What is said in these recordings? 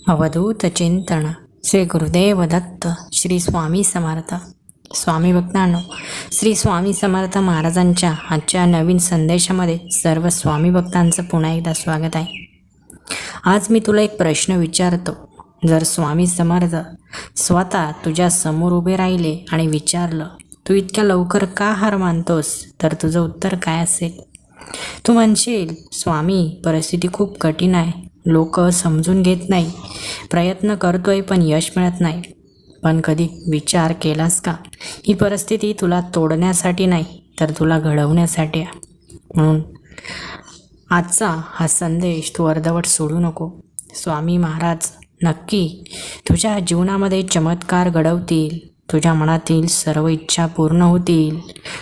अवधूत चिंतन श्री गुरुदेव दत्त श्री स्वामी समर्थ. स्वामी भक्तांनो, श्री स्वामी समर्थ महाराजांच्या आजच्या नवीन संदेशामध्ये सर्व स्वामी भक्तांचं पुन्हा एकदा स्वागत आहे. आज मी तुला एक प्रश्न विचारतो. जर स्वामी समर्थ स्वतः तुझ्या समोर उभे राहिले आणि विचारलं, तू इतक्या लवकर का हार मानतोस, तर तुझं उत्तर काय असेल? तू म्हणशील, स्वामी, परिस्थिती खूप कठीण आहे, लोक समजून घेत नाही, प्रयत्न करतोय पण यश मिळत नाही. पण कधी विचार केलास का, ही परिस्थिती तुला तोडण्यासाठी नाही तर तुला घडवण्यासाठी आहे. म्हणून आजचा हा संदेश तू अर्धवट सोडू नको. स्वामी महाराज नक्की तुझ्या जीवनामध्ये चमत्कार घडवतील, तुझ्या मनातील सर्व इच्छा पूर्ण होतील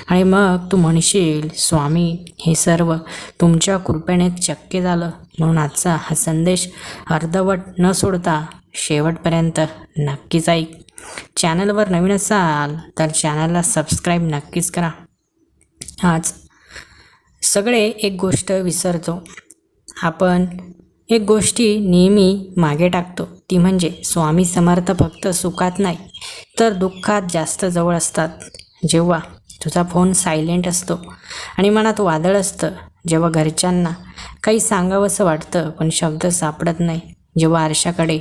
आणि मग तू म्हणशील, स्वामी, हे सर्व तुमच्या कृपेनेच शक्य झालं. म्हणून आजचा हा संदेश अर्धवट न सोडता शेवटपर्यंत नक्कीच ऐक. चॅनलवर नवीन असाल तर चॅनलला सबस्क्राईब नक्कीच करा. आज सगळे एक गोष्ट विसरतो. आपण एक गोष्टी नेहमी मागे टाकतो, ती म्हणजे स्वामी समर्थ फक्त सुखात नाही तर दुःखात जास्त जवळ असतात. जेव्हा तुझा फोन सायलेंट असतो आणि मनात वादळ असतं, जेव्हा घरच्यांना काही सांगावंसं वाटतं पण शब्द सापडत नाही, जेव्हा आरशाकडे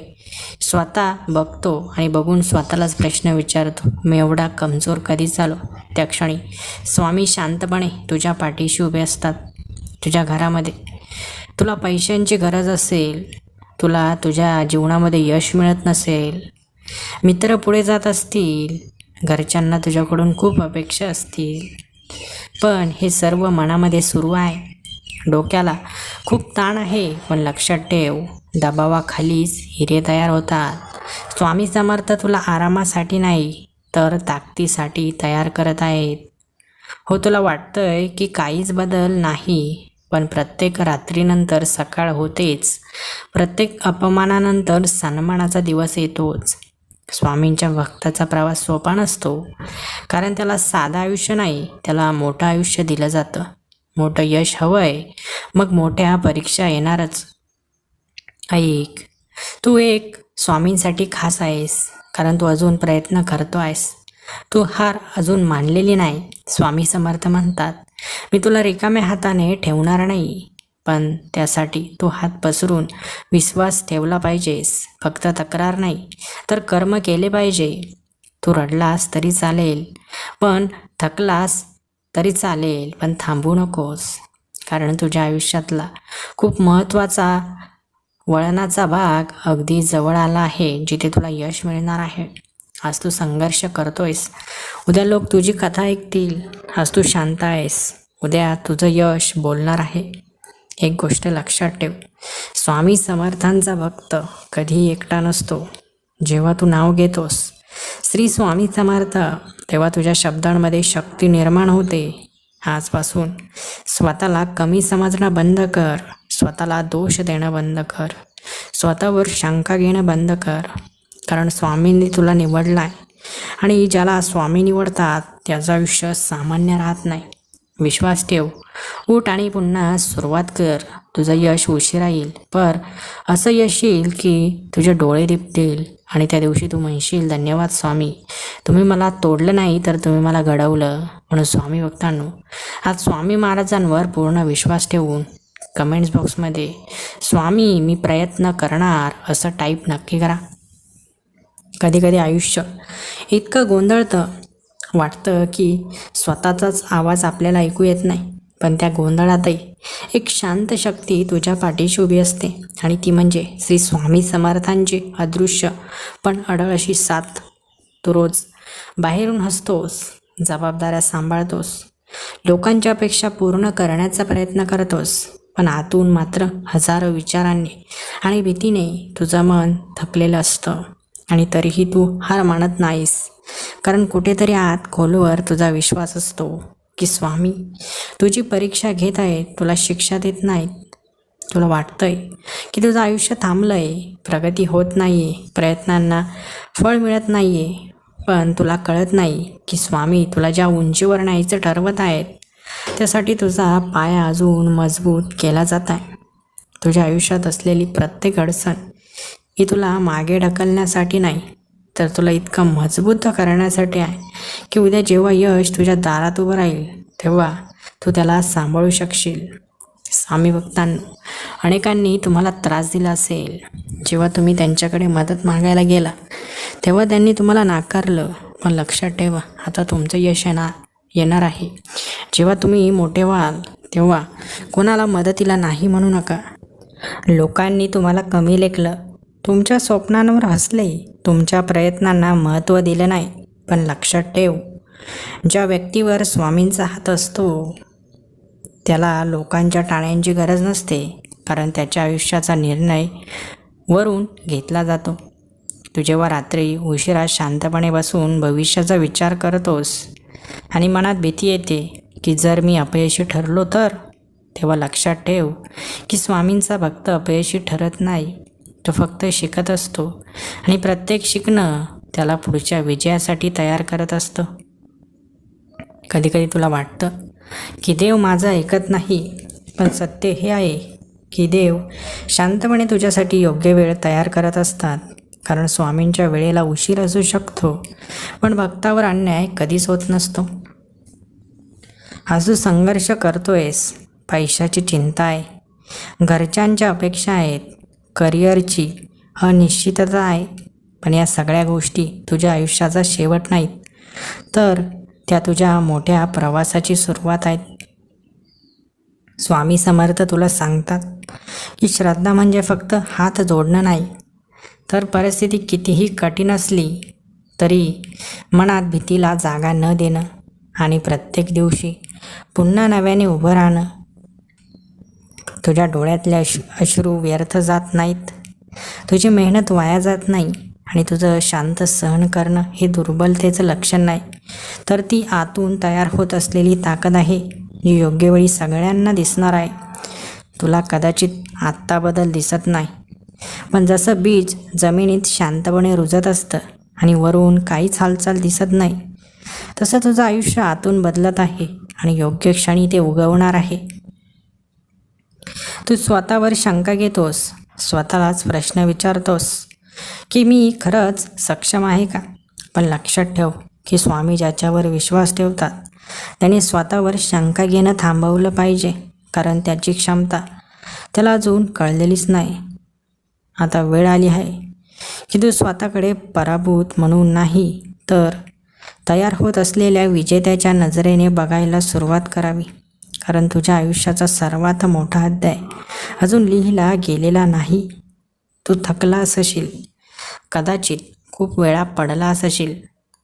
स्वतः बघतो आणि बघून स्वतःलाच प्रश्न विचारतो, मी एवढा कमजोर कधी झालो, त्या क्षणी स्वामी शांतपणे तुझ्या पाठीशी उभे असतात. तुझ्या घरामध्ये तुला पैशांची गरज असेल, तुला तुझ्या जीवनामध्ये यश मिळत नसेल, मित्र पुढे जात असतील, घरच्यांना तुझ्याकडून खूप अपेक्षा असतील, पण हे सर्व मनामध्ये सुरू आहे. डोक्याला खूप ताण आहे, पण लक्षात ठेव, दबावाखालीच हिरे तयार होतात. स्वामी समर्थ तुला आरामासाठी नाही तर ताकदीसाठी तयार करत आहेत. हो, तुला वाटतंय की काहीच बदल नाही, पण प्रत्येक रात्रीनंतर सकाळ होतेच, प्रत्येक अपमानानंतर सन्मानाचा दिवस येतोच. स्वामींच्या भक्ताचा प्रवास सोपा नसतो, कारण त्याला साधं आयुष्य नाही, त्याला मोठं आयुष्य दिलं जातं. मोठं यश हवं आहे, मग मोठ्या परीक्षा येणारच. ऐक, तू एक स्वामींसाठी खास आहेस, कारण तू अजून प्रयत्न करतो आहेस, तू हार अजून मानलेली नाही. स्वामी समर्थ म्हणतात, मी तुला रिकाम्या हाताने ठेवणार नाही, पण त्यासाठी तू हात पसरून विश्वास ठेवला पाहिजेस. फक्त तक्रार नाही तर कर्म केले पाहिजे. तू रडलास तरी चालेल, पण थकलास तरी चालेल, पण थांबू नकोस, कारण तुझ्या आयुष्यातला खूप महत्त्वाचा वळणाचा भाग अगदी जवळ आला आहे, जिथे तुला यश मिळणार आहे. आज तू संघर्ष करतोयस, उद्या लोक तुझी कथा ऐकतील. आज तू शांत आहेस, उद्या तुझं यश बोलणार आहे. एक गोष्ट लक्षात ठेव, स्वामी समर्थांचा भक्त कधीही एकटा नसतो. जेव्हा तू नाव घेतोस श्री स्वामी समर्थ, तेव्हा तुझ्या शब्दांमध्ये शक्ती निर्माण होते. आजपासून स्वतःला कमी समजणं बंद कर, स्वतःला दोष देणं बंद कर, स्वतःवर शंका घेणं बंद कर, कारण स्वामींनी तुला निवडला आहे आणि ज्याला स्वामी निवडतात त्याचं आयुष्य सामान्य राहत नाही. विश्वास ठेव, उठ आणि पुन्हा सुरुवात कर. तुझं यश उशिरा येईल, पण असं यश येईल की तुझे डोळे दिपतील आणि त्या दिवशी तू म्हणशील, धन्यवाद स्वामी, तुम्ही मला तोडलं नाही तर तुम्ही मला घडवलं. म्हणून स्वामी भक्तांनो, आज स्वामी महाराजांवर पूर्ण विश्वास ठेवून कमेंट्स बॉक्समध्ये स्वामी, मी प्रयत्न करणार असं टाईप नक्की करा. कधीकधी आयुष्य इतकं गोंधळतं, वाटतं की स्वतःचाच आवाज आपल्याला ऐकू येत नाही, पण त्या गोंधळातही एक शांत शक्ती तुझ्या पाठीशी उभी असते आणि ती म्हणजे श्री स्वामी समर्थांची अदृश्य पण अढळ अशी साथ. तू रोज बाहेरून हसतोस, जबाबदाऱ्या सांभाळतोस, लोकांच्या अपेक्षा पूर्ण करण्याचा प्रयत्न करतोस, पण आतून मात्र हजारो विचारांनी आणि भीतीने तुझं मन थकलेलं असतं. आणि तरीही तू हार मानत नाहीस, कारण कुठेतरी आत खोलवर तुझा विश्वास असतो की स्वामी तुझी परीक्षा घेत आहेत, तुला शिक्षा देत नाहीत. तुला वाटतंय की तुझं आयुष्य थांबलं आहे, प्रगती होत नाही आहे, प्रयत्नांना फळ मिळत नाही आहे, पण तुला कळत नाही की स्वामी तुला ज्या उंचीवर न्यायचं ठरवत आहेत त्यासाठी तुझा पाया अजून मजबूत केला जात आहे. तुझ्या आयुष्यात असलेली प्रत्येक अडचण ही तुला मागे ढकलण्यासाठी नाही, तर तुला इतकं मजबूत करण्यासाठी आहे की उद्या जेव्हा यश तुझ्या दारात उभं राहील तेव्हा तू त्याला सांभाळू शकशील. स्वामी भक्तांनो, अनेकांनी तुम्हाला त्रास दिला असेल. जेव्हा तुम्ही त्यांच्याकडे मदत मागायला गेला तेव्हा त्यांनी तुम्हाला नाकारलं. पण लक्षात ठेवा, आता तुमचं यश येणार आहे. जेव्हा तुम्ही मोठे व्हाल तेव्हा कोणाला मदतीला नाही म्हणू नका. लोकांनी तुम्हाला कमी लेखलं, तुमच्या स्वप्नांवर हसले, तुमच्या प्रयत्नांना महत्त्व दिलं नाही. पण लक्षात ठेव, ज्या व्यक्तीवर स्वामींचा हात असतो त्याला लोकांच्या टाळ्यांची गरज नसते, कारण त्याच्या आयुष्याचा निर्णय वरून घेतला जातो. तू जेव्हा रात्री उशिरा शांतपणे बसून भविष्याचा विचार करतोस आणि मनात भीती येते की जर मी अपयशी ठरलो तर, तेव्हा लक्षात ठेव की स्वामींचा भक्त अपयशी ठरत नाही. तो फक्त शिकत असतो आणि प्रत्येक शिकणं त्याला पुढच्या विजयासाठी तयार करत असतं. कधीकधी तुला वाटतं की देव माझं ऐकत नाही, पण सत्य हे आहे की देव शांतपणे तुझ्यासाठी योग्य वेळ तयार करत असतात. कारण स्वामींच्या वेळेला उशीर असू शकतो, पण भक्तावर अन्याय कधीच होत नसतो. आज तू संघर्ष करतोयस, पैशाची चिंता आहे, घरच्यांच्या अपेक्षा आहेत, करिअरची अनिश्चितता आहे, पण या सगळ्या गोष्टी तुझ्या आयुष्याचा शेवट नाहीत, तर त्या तुझ्या मोठ्या प्रवासाची सुरुवात आहेत. स्वामी समर्थ तुला सांगतात की श्रद्धा म्हणजे फक्त हात जोडणं नाही, तर परिस्थिती कितीही कठीण असली तरी मनात भीतीला जागा न देणं आणि प्रत्येक दिवशी पुन्हा नव्याने उभं राहणं. तुझ्या डोळ्यातले अश्रू व्यर्थ जात नाहीत, तुझी मेहनत वाया जात नाही आणि तुझं शांत सहन करणं हे दुर्बलतेचं लक्षण नाही, तर ती आतून तयार होत असलेली ताकद आहे, जी योग्य वेळी सगळ्यांना दिसणार आहे. तुला कदाचित आत्ता बदल दिसत नाही, पण जसं बीज जमिनीत शांतपणे रुजत असतं आणि वरून काहीच हालचाल दिसत नाही, तसं तुझं आयुष्य आतून बदलत आहे आणि योग्य क्षणी ते उगवणार आहे. तू स्वतःवर शंका घेतोस, स्वतःलाच प्रश्न विचारतोस की मी खरंच सक्षम आहे का? पण लक्षात ठेव की स्वामी ज्याच्यावर विश्वास ठेवतात त्याने स्वतःवर शंका घेणं थांबवलं पाहिजे, कारण त्याची क्षमता त्याला अजून कळलेलीच नाही. आता वेळ आली आहे की तू स्वतःकडे पराभूत म्हणून नाही, तर तयार होत असलेल्या विजेत्याच्या नजरेने बघायला सुरुवात करावी. कारण तुझ्या आयुष्याचा सर्वात मोठा अध्याय अजून लिहिला गेलेला नाही. तू थकला असशील, कदाचित खूप वेळा पडला असशील,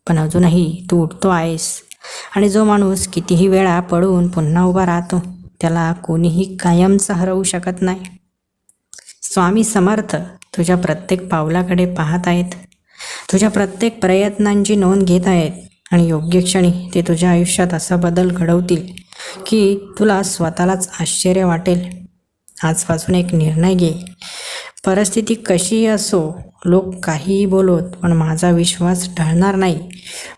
पण अजूनही तू उठतो आहेस. आणि जो माणूस कितीही वेळा पडून पुन्हा उभा राहतो त्याला कोणीही कायमचं हरवू शकत नाही. स्वामी समर्थ तुझ्या प्रत्येक पावलाकडे पाहत आहेत, तुझ्या प्रत्येक प्रयत्नांची नोंद घेत आहेत आणि योग्य क्षणी ते तुझ्या आयुष्यात असा बदल घडवतील की तुला स्वतःलाच आश्चर्य वाटेल. आजपासून एक निर्णय घे, परिस्थिती कशीही असो, लोक काहीही बोलोत, पण माझा विश्वास ढळणार नाही,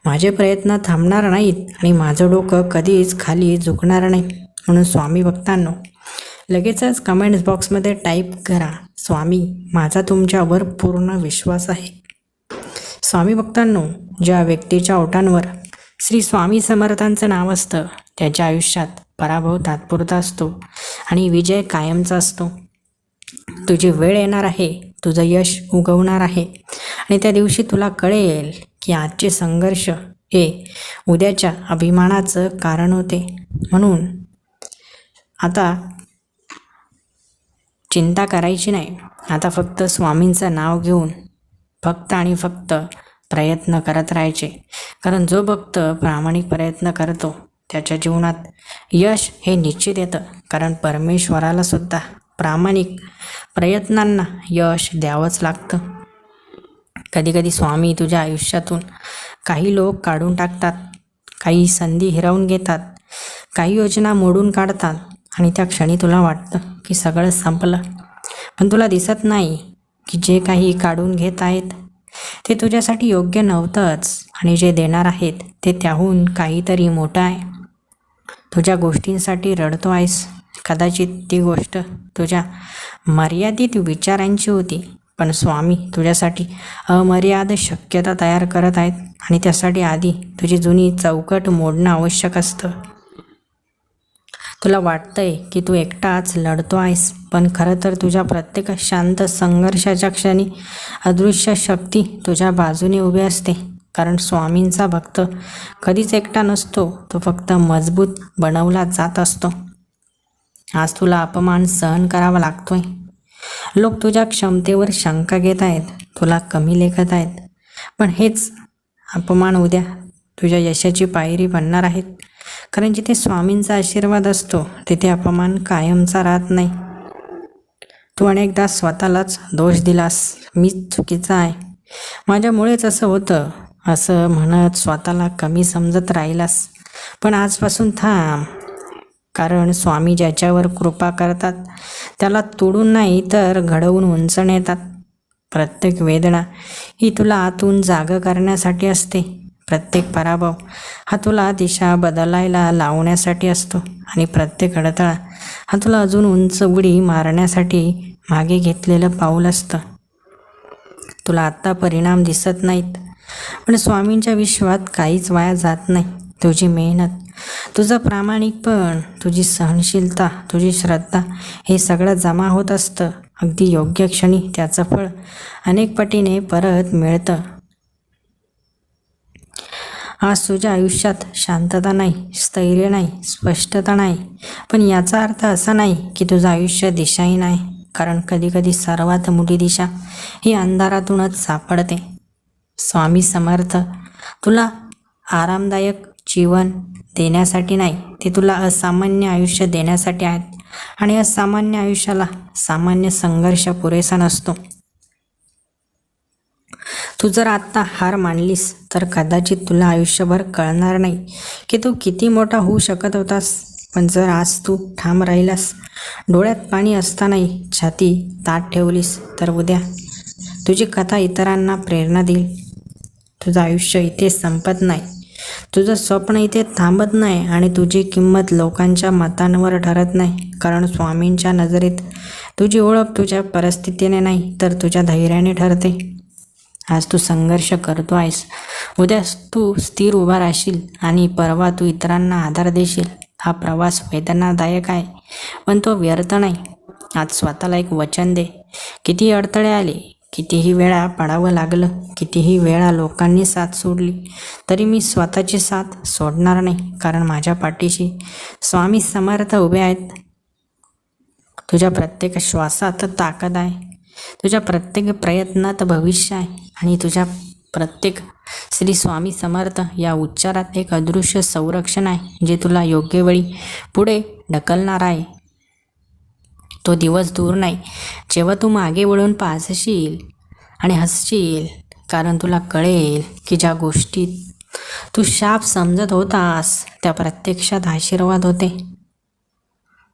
माझे प्रयत्न थांबणार नाहीत आणि माझं डोकं कधीच खाली झुकणार नाही. म्हणून स्वामी भक्तांनो, लगेचच कमेंट्स बॉक्समध्ये टाईप करा, स्वामी माझा तुमच्यावर पूर्ण विश्वास आहे. स्वामी भक्तांनो, ज्या व्यक्तीच्या ओठांवर श्री स्वामी समर्थांचं नाव असतं त्याच्या आयुष्यात पराभव तात्पुरता असतो आणि विजय कायमचा असतो. तुझी वेळ येणार आहे, तुझं यश उगवणार आहे आणि त्या दिवशी तुला कळेल की आजचे संघर्ष हे उद्याच्या अभिमानाचं कारण होते. म्हणून आता चिंता करायची नाही, आता फक्त स्वामींचं नाव घेऊन फक्त आणि फक्त प्रयत्न करत राहायचे. कारण जो भक्त प्रामाणिक प्रयत्न करतो त्याच्या जीवनात यश हे निश्चित येतं, कारण परमेश्वराला सुद्धा प्रामाणिक प्रयत्नांना यश द्यावंच लागतं. कधीकधी स्वामी तुझ्या आयुष्यातून काही लोक काढून टाकतात, काही संधी हिरावून घेतात, काही योजना मोडून काढतात आणि त्या क्षणी तुला वाटतं की सगळं संपलं. पण तुला दिसत नाही की जे काही काढून घेत आहेत ते तुझ्यासाठी योग्य नव्हतंच आणि जे देणार आहेत ते त्याहून काहीतरी मोठं आहे. तुझ्या गोष्टींसाठी रडतो आहेस, कदाचित ती गोष्ट तुझ्या मर्यादित विचारांची होती, पण स्वामी तुझ्यासाठी अमर्याद शक्यता तयार करत आहेत आणि त्यासाठी आधी तुझी जुनी चौकट मोडणं आवश्यक असतं. तुला वाटतंय की तू एकटाच लढतो आहेस, पण खरं तर तुझ्या प्रत्येक शांत संघर्षाच्या क्षणी अदृश्य शक्ती तुझ्या बाजूने उभी असते. कारण स्वामींचा भक्त कधीच एकटा नसतो, तो फक्त मजबूत बनवला जात असतो. आज तुला अपमान सहन करावा लागतोय. लोक तुझ्या क्षमतेवर शंका घेत आहेत, तुला कमी लेखत आहेत, पण हेच अपमान उद्या तुझ्या यशाची पायरी बनणार आहेत. कारण जिथे स्वामींचा आशीर्वाद असतो तिथे अपमान कायमचा राहत नाही. तू अनेकदा स्वतःलाच दोष दिलास, मीच चुकीचा आहे, माझ्यामुळेच असं होतं असं म्हणत स्वतःला कमी समजत राहिलास. पण आजपासून थांब, कारण स्वामी ज्याच्यावर कृपा करतात त्याला तोडून नाही तर घडवून उंच नेतात. प्रत्येक वेदना ही तुला आतून जागं करण्यासाठी असते. प्रत्येक पराभव हा तुला दिशा बदलायला लावण्यासाठी असतो आणि प्रत्येक अडथळा हा तुला अजून उंच उडी मारण्यासाठी मागे घेतलेलं पाऊल असतं. तुला आत्ता परिणाम दिसत नाहीत, पण स्वामींच्या विश्वात काहीच वाया जात नाही. तुझी मेहनत, तुझं प्रामाणिकपण, तुझी सहनशीलता, तुझी श्रद्धा हे सगळं जमा होत असतं. अगदी योग्य क्षणी त्याचं फळ अनेक पटीने परत मिळतं. आज तुझ्या आयुष्यात शांतता नाही, स्थैर्य नाही, स्पष्टता नाही, पण याचा अर्थ असा नाही की तुझं आयुष्य दिशाहीन आहे. कारण कधीकधी सर्वात मोठी दिशा ही अंधारातूनच सापडते. स्वामी समर्थ तुला आरामदायक जीवन देण्यासाठी नाही, ते तुला असामान्य आयुष्य देण्यासाठी आहेत. आणि असामान्य आयुष्याला सामान्य संघर्ष पुरेसा नसतो. तू जर आत्ता हार मानलीस तर कदाचित तुला आयुष्यभर कळणार नाही की तू किती मोठा होऊ शकत होतास. पण जर आज तू ठाम राहिलास, डोळ्यात पाणी असतानाही छाती ताठ ठेवलीस, तर उद्या तुझी कथा इतरांना प्रेरणा देईल. तुझं आयुष्य इथे संपत नाही, तुझं स्वप्न इथे थांबत नाही आणि तुझी किंमत लोकांच्या मतांवर ठरत नाही. कारण स्वामींच्या नजरेत तुझी ओळख तुझ्या परिस्थितीने नाही तर तुझ्या धैर्याने ठरते. आज तू संघर्ष करतो आहेस, उद्या तू स्थिर उभा राहशील आणि परवा तू इतरांना आधार देशील. हा प्रवास वेदनादायक आहे, पण तो व्यर्थ नाही. आज स्वतःला एक वचन दे, कितीही अडथळे आले, कितीही वेळा पडावं लागलं, कितीही वेळा लोकांनी साथ सोडली, तरी मी स्वतःची साथ सोडणार नाही. कारण माझ्या पाठीशी स्वामी समर्थ उभे आहेत. तुझ्या प्रत्येक श्वासात ताकद आहे, तुझ्या प्रत्येक प्रयत्नात भविष्य आहे आणि तुझ्या प्रत्येक श्री स्वामी समर्थ या उच्चारात एक अदृश्य संरक्षण आहे जे तुला योग्य वेळी पुढे ढकलणार आहे. तो दिवस दूर नाही जेव्हा तू मागे वळून पाहशील आणि हसशील, कारण तुला कळेल की ज्या गोष्टीत तू शाप समजत होतास त्या प्रत्यक्षात आशीर्वाद होते.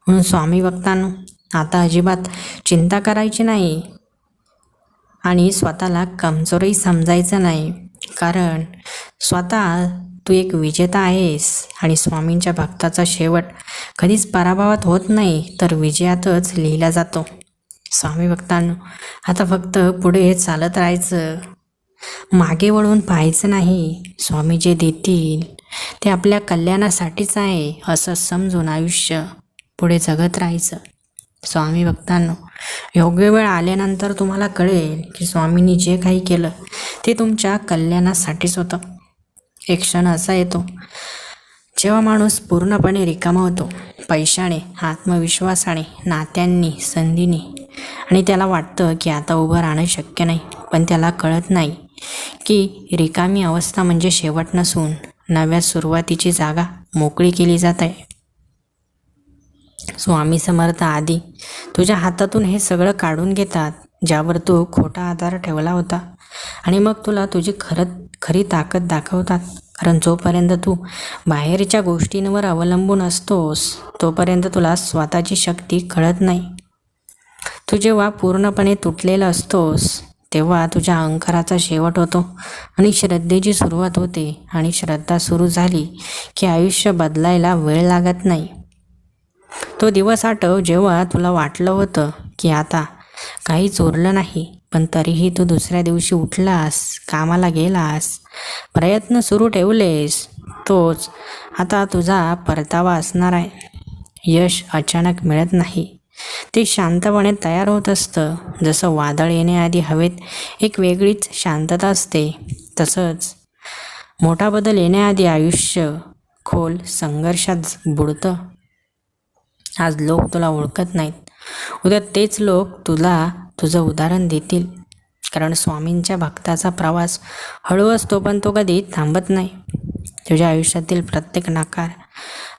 म्हणून स्वामी भक्तांनो, आता अजिबात चिंता करायची नाही आणि स्वतःला कमजोरही समजायचं नाही. कारण स्वतः तू एक विजेता आहेस आणि स्वामींच्या भक्ताचा शेवट कधीच पराभवात होत नाही तर विजयातच लिहिला जातो. स्वामी भक्तांनो, आता फक्त पुढे चालत राहायचं, मागे वळून पाहायचं नाही. स्वामी जे देतील ते आपल्या कल्याणासाठीच आहे असं समजून आयुष्य पुढे जगत राहायचं. स्वामी भक्तांनो, योग्य वेळ आल्यानंतर तुम्हाला कळेल की स्वामींनी जे काही केलं ते तुमच्या कल्याणासाठीच होतं. एक क्षण असा येतो जेव्हा माणूस पूर्णपणे रिकामा होतो, पैशाने, आत्मविश्वासाने, नात्यांनी, संधींनी, आणि त्याला वाटतं की आता उभं राहणं शक्य नाही. पण त्याला कळत नाही की रिकामी अवस्था म्हणजे शेवट नसून नव्या सुरुवातीची जागा मोकळी केली जात आहे. स्वामी समर्थ आधी तुझ्या हातातून हे सगळं काढून घेतात ज्यावर तू खोटा आधार ठेवला होता, आणि मग तुला तुझी खरी ताकद दाखवतात. कारण जोपर्यंत तू बाहेरच्या गोष्टींवर अवलंबून असतोस तोपर्यंत तुला स्वतःची शक्ती कळत नाही. तू जेव्हा पूर्णपणे तुटलेला असतोस तेव्हा तुझ्या अहंकाराचा शेवट होतो आणि श्रद्धेची सुरुवात होते. आणि श्रद्धा सुरू झाली की आयुष्य बदलायला वेळ लागत नाही. तो दिवस आठव जेव्हा तुला वाटलं होतं की आता काहीच उरलं नाही, पण तरीही तू दुसऱ्या दिवशी उठलास, कामाला गेलास, प्रयत्न सुरू ठेवलेस, तोच आता तुझा परतावा असणार आहे. यश अचानक मिळत नाही, ते शांतपणे तयार होत असतं. जसं वादळ येण्याआधी हवेत एक वेगळीच शांतता असते, तसंच मोठा बदल येण्याआधी आयुष्य खोल संघर्षात बुडतं. आज लोक तुला ओळखत नाहीत, उद्या तेच लोक तुला तुझं उदाहरण देतील. कारण स्वामींच्या भक्ताचा प्रवास हळू असतो, पण तो कधी थांबत नाही. तुझ्या आयुष्यातील प्रत्येक नकार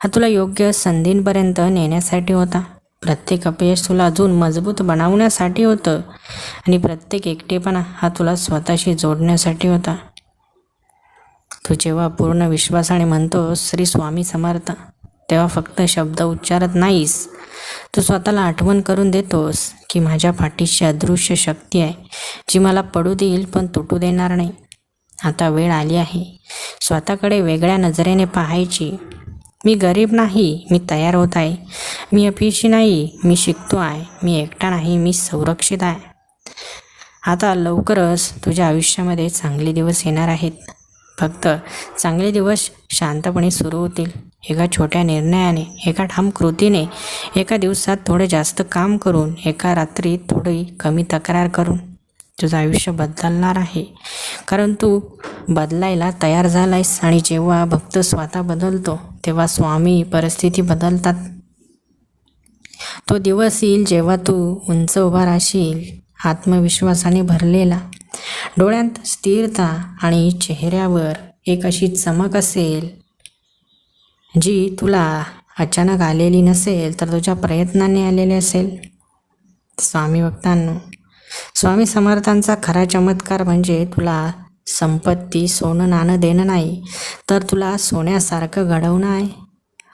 हा तुला योग्य संधींपर्यंत नेण्यासाठी होता. प्रत्येक अपयश तुला अजून मजबूत बनवण्यासाठी होतं आणि प्रत्येक एकटेपणा हा तुला स्वतःशी जोडण्यासाठी होता. तू जेव्हा पूर्ण विश्वासाने म्हणतोस श्री स्वामी समर्थ, तेव्हा फक्त शब्द उच्चारत नाहीस, तू स्वतःला आठवण करून देतोस की माझ्या पाठीशी अदृश्य शक्ती आहे, जी मला पडू देईल पण तुटू देणार नाही. आता वेळ आली आहे स्वतःकडे वेगळ्या नजरेने पाहायची. मी गरीब नाही, मी तयार होत आहे. मी अपयशी नाही, मी शिकतो आहे. मी एकटा नाही, मी संरक्षित आहे. आता लवकरच तुझ्या आयुष्यामध्ये चांगले दिवस येणार आहेत. फक्त चांगले दिवस शांतपणे सुरू होतील. एका छोट्या निर्णयाने, एका ठाम कृतीने, एका दिवसात थोडं जास्त काम करून, एका रात्रीत थोडी कमी तक्रार करून तुझं आयुष्य बदलणार आहे. कारण तू बदलायला तयार झालायस आणि जेव्हा भक्त स्वतः बदलतो तेव्हा स्वामी परिस्थिती बदलतात. तो दिवस येईल जेव्हा तू उंच उभा राहशील, आत्मविश्वासाने भरलेला, डोळ्यात स्थिरता आणि चेहऱ्यावर एक अशी चमक असेल जी तुला अचानक आलेली नसेल, तर तुझ्या प्रयत्नाने आलेली असेल. स्वामी भक्तांनो, स्वामी समर्थांचा खरा चमत्कार म्हणजे तुला संपत्ती, सोनं नाणं देणं नाही, तर तुला सोन्यासारखं घडवणं आहे.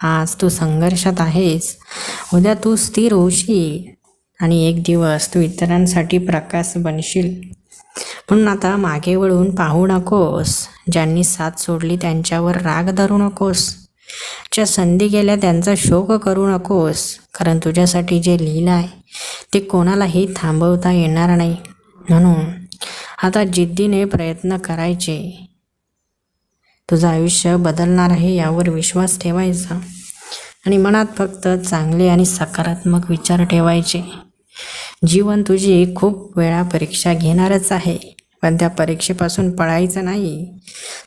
आज तू संघर्षात आहेस, उद्या तू स्थिर होशील आणि एक दिवस तू इतरांसाठी प्रकाश बनशील. म्हणून आता मागे वळून पाहू नकोस. ज्यांनी साथ सोडली त्यांच्यावर राग धरू नकोस. ज्या संधी गेल्या त्यांचा शोक करू नकोस. कारण तुझ्यासाठी जे लिहिलं आहे ते कोणालाही थांबवता येणार नाही. म्हणून आता जिद्दीने प्रयत्न करायचे. तुझं आयुष्य बदलणार आहे यावर विश्वास ठेवायचा आणि मनात फक्त चांगले आणि सकारात्मक विचार ठेवायचे. जीवन तुझी खूप वेळा परीक्षा घेणारच आहे, पण त्या परीक्षेपासून पळायचं नाही,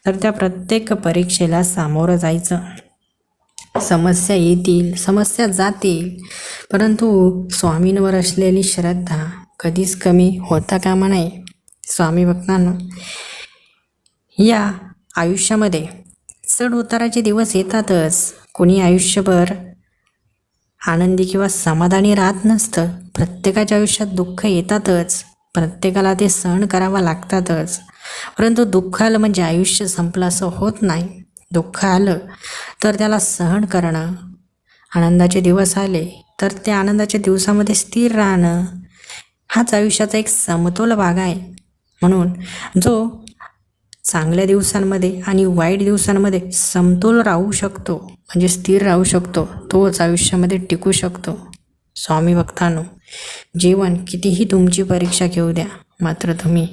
तर त्या प्रत्येक परीक्षेला सामोरं जायचं. समस्या येतील, समस्या जातील, परंतु स्वामींवर असलेली श्रद्धा कधीच कमी होता कामा नये. स्वामी भक्तांनो, या आयुष्यामध्ये चढ उताराचे दिवस येतातच. कोणी आयुष्यभर आनंदी किंवा समाधानी राहत नसतं. प्रत्येकाच्या आयुष्यात दुःख येतातच, प्रत्येकाला ते सहन करावं लागतातच. परंतु दुःख आलं म्हणजे आयुष्य संपलं असं होत नाही. दुःख आलं तर त्याला सहन करणं, आनंदाचे दिवस आले तर त्या आनंदाच्या दिवसामध्ये स्थिर राहणं, हाच आयुष्याचा एक समतोल भाग आहे. म्हणून जो चांगल्या दिवसांमध्ये आणि वाईट दिवसांमध्ये समतोल राहू शकतो, म्हणजे स्थिर राहू शकतो, तोच आयुष्यामध्ये टिकू शकतो. स्वामी भक्तांनो, जीवन कितीही तुमची परीक्षा घेऊ द्या, मात्र तुम्ही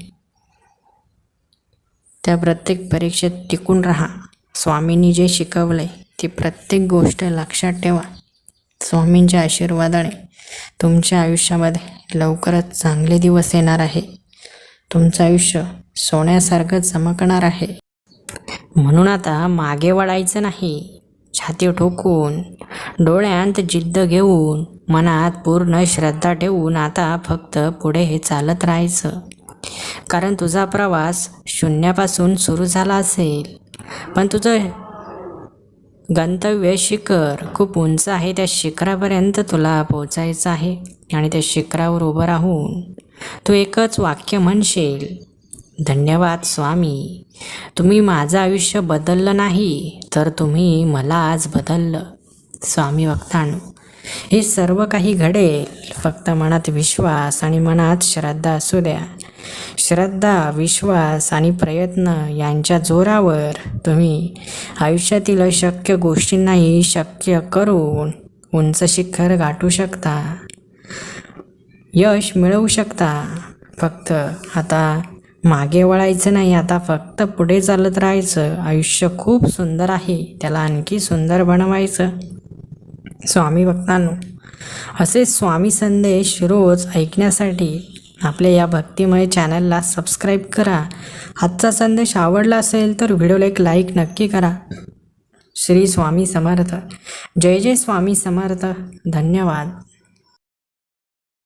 त्या प्रत्येक परीक्षेत टिकून राहा. स्वामींनी जे शिकवलंय ती प्रत्येक गोष्ट लक्षात ठेवा. स्वामींच्या आशीर्वादाने तुमच्या आयुष्यामध्ये लवकरच चांगले दिवस येणार आहे. तुमचं आयुष्य सोन्यासारखं चमकणार आहे. म्हणून आता मागे वळायचं नाही. छाती ठोकून, डोळ्यांत जिद्द घेऊन, मनात पूर्ण श्रद्धा ठेवून आता फक्त पुढे हे चालत राहायचं. कारण तुझा प्रवास शून्यापासून सुरू झाला असेल, पण तुझं गंतव्य शिखर खूप उंच आहे. त्या शिखरापर्यंत तुला पोचायचं आहे आणि त्या शिखरावर उभं राहून तू एकच वाक्य म्हणशील, धन्यवाद स्वामी, तुम्ही माझं आयुष्य बदललं नाही, तर तुम्ही मला आज बदललं. स्वामी भक्तांनो, हे सर्व काही घडेल फक्त मनात विश्वास आणि मनात श्रद्धा असू द्या. श्रद्धा, विश्वास आणि प्रयत्न यांच्या जोरावर तुम्ही आयुष्यातील अशक्य गोष्टींनाही शक्य करून उंच शिखर गाठू शकता, यश मिळवू शकता. फक्त आता मागे वळायचं नाही, आता फक्त पुढे चालत राहायचं. आयुष्य खूप सुंदर आहे, त्याला आणखी सुंदर बनवायचं. स्वामी भक्तांनो, असे स्वामी संदेश रोज ऐकण्यासाठी आपल्या या भक्तिमय चॅनलला सबस्क्राईब करा. आजचा संदेश आवडला असेल तर व्हिडिओला एक लाईक नक्की करा. श्री स्वामी समर्थ. जय जय स्वामी समर्थ. धन्यवाद.